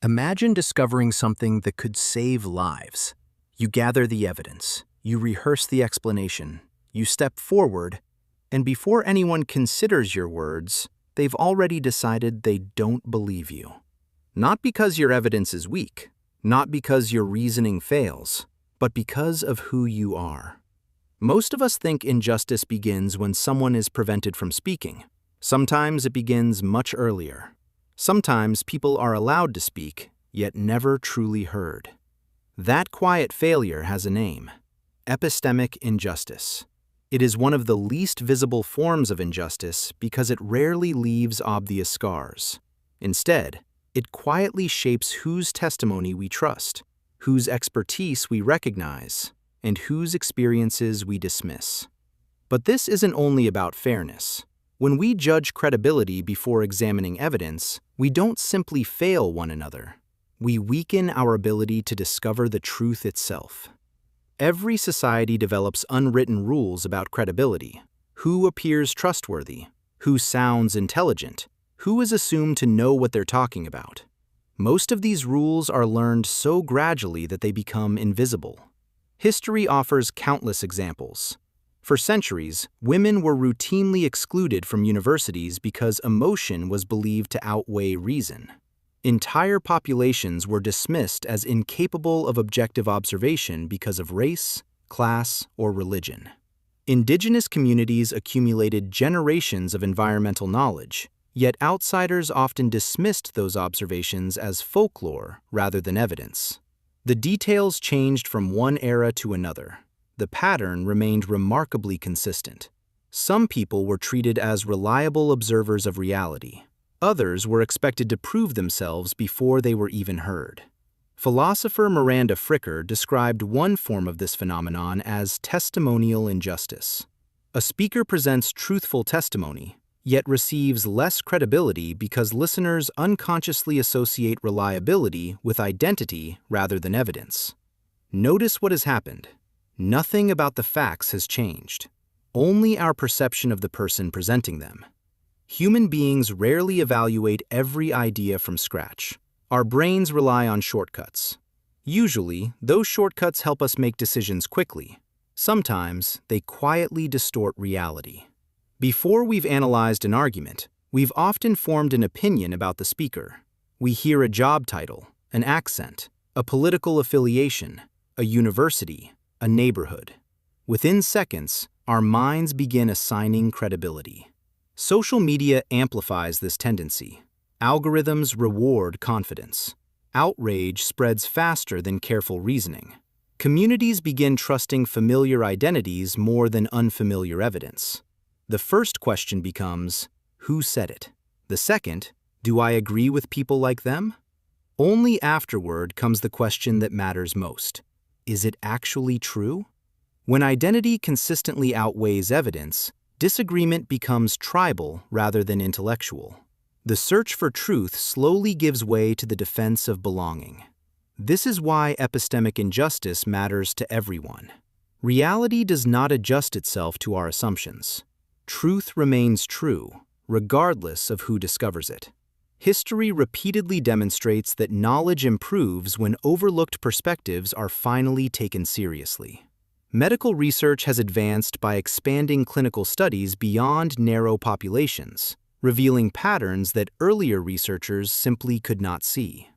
Imagine discovering something that could save lives. You gather the evidence, you rehearse the explanation, you step forward, and before anyone considers your words, they've already decided they don't believe you. Not because your evidence is weak, not because your reasoning fails, but because of who you are. Most of us think injustice begins when someone is prevented from speaking. Sometimes it begins much earlier. Sometimes people are allowed to speak, yet never truly heard. That quiet failure has a name: epistemic injustice. It is one of the least visible forms of injustice because it rarely leaves obvious scars. Instead, it quietly shapes whose testimony we trust, whose expertise we recognize, and whose experiences we dismiss. But this isn't only about fairness. When we judge credibility before examining evidence, we don't simply fail one another. We weaken our ability to discover the truth itself. Every society develops unwritten rules about credibility: who appears trustworthy, who sounds intelligent, who is assumed to know what they're talking about. Most of these rules are learned so gradually that they become invisible. History offers countless examples. For centuries, women were routinely excluded from universities because emotion was believed to outweigh reason. Entire populations were dismissed as incapable of objective observation because of race, class, or religion. Indigenous communities accumulated generations of environmental knowledge, yet outsiders often dismissed those observations as folklore rather than evidence. The details changed from one era to another. The pattern remained remarkably consistent. Some people were treated as reliable observers of reality. Others were expected to prove themselves before they were even heard. Philosopher Miranda Fricker described one form of this phenomenon as testimonial injustice. A speaker presents truthful testimony, yet receives less credibility because listeners unconsciously associate reliability with identity rather than evidence. Notice what has happened. Nothing about the facts has changed, only our perception of the person presenting them. Human beings rarely evaluate every idea from scratch. Our brains rely on shortcuts. Usually, those shortcuts help us make decisions quickly. Sometimes, they quietly distort reality. Before we've analyzed an argument, we've often formed an opinion about the speaker. We hear a job title, an accent, a political affiliation, a university, a neighborhood. Within seconds, our minds begin assigning credibility. Social media amplifies this tendency. Algorithms reward confidence. Outrage spreads faster than careful reasoning. Communities begin trusting familiar identities more than unfamiliar evidence. The first question becomes, who said it? The second, do I agree with people like them? Only afterward comes the question that matters most. Is it actually true? When identity consistently outweighs evidence, disagreement becomes tribal rather than intellectual. The search for truth slowly gives way to the defense of belonging. This is why epistemic injustice matters to everyone. Reality does not adjust itself to our assumptions. Truth remains true, regardless of who discovers it. History repeatedly demonstrates that knowledge improves when overlooked perspectives are finally taken seriously. Medical research has advanced by expanding clinical studies beyond narrow populations, revealing patterns that earlier researchers simply could not see.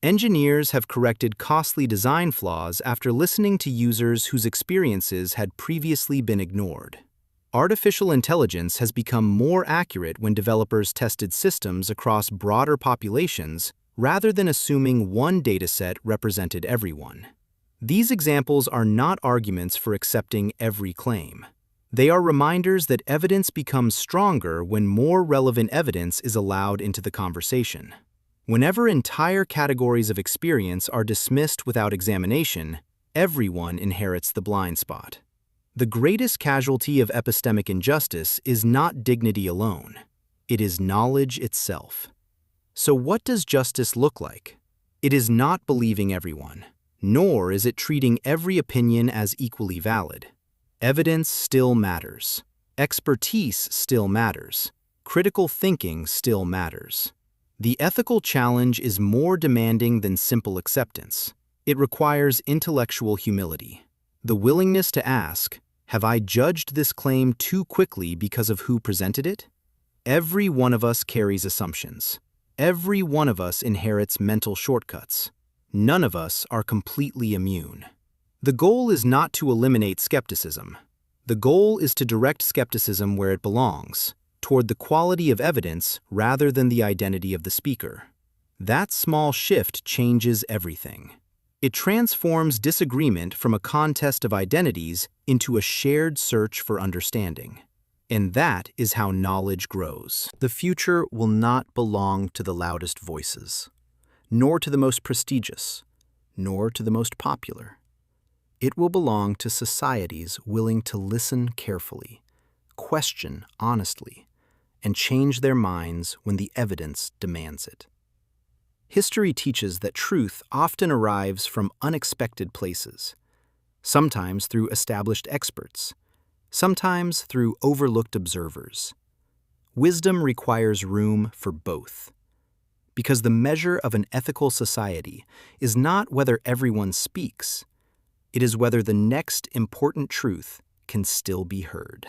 Engineers have corrected costly design flaws after listening to users whose experiences had previously been ignored. Artificial intelligence has become more accurate when developers tested systems across broader populations rather than assuming one dataset represented everyone. These examples are not arguments for accepting every claim. They are reminders that evidence becomes stronger when more relevant evidence is allowed into the conversation. Whenever entire categories of experience are dismissed without examination, everyone inherits the blind spot. The greatest casualty of epistemic injustice is not dignity alone. It is knowledge itself. So what does justice look like? It is not believing everyone, nor is it treating every opinion as equally valid. Evidence still matters. Expertise still matters. Critical thinking still matters. The ethical challenge is more demanding than simple acceptance. It requires intellectual humility, the willingness to ask, have I judged this claim too quickly because of who presented it? Every one of us carries assumptions. Every one of us inherits mental shortcuts. None of us are completely immune. The goal is not to eliminate skepticism. The goal is to direct skepticism where it belongs, toward the quality of evidence rather than the identity of the speaker. That small shift changes everything. It transforms disagreement from a contest of identities into a shared search for understanding. And that is how knowledge grows. The future will not belong to the loudest voices, nor to the most prestigious, nor to the most popular. It will belong to societies willing to listen carefully, question honestly, and change their minds when the evidence demands it. History teaches that truth often arrives from unexpected places, sometimes through established experts, sometimes through overlooked observers. Wisdom requires room for both, because the measure of an ethical society is not whether everyone speaks, it is whether the next important truth can still be heard.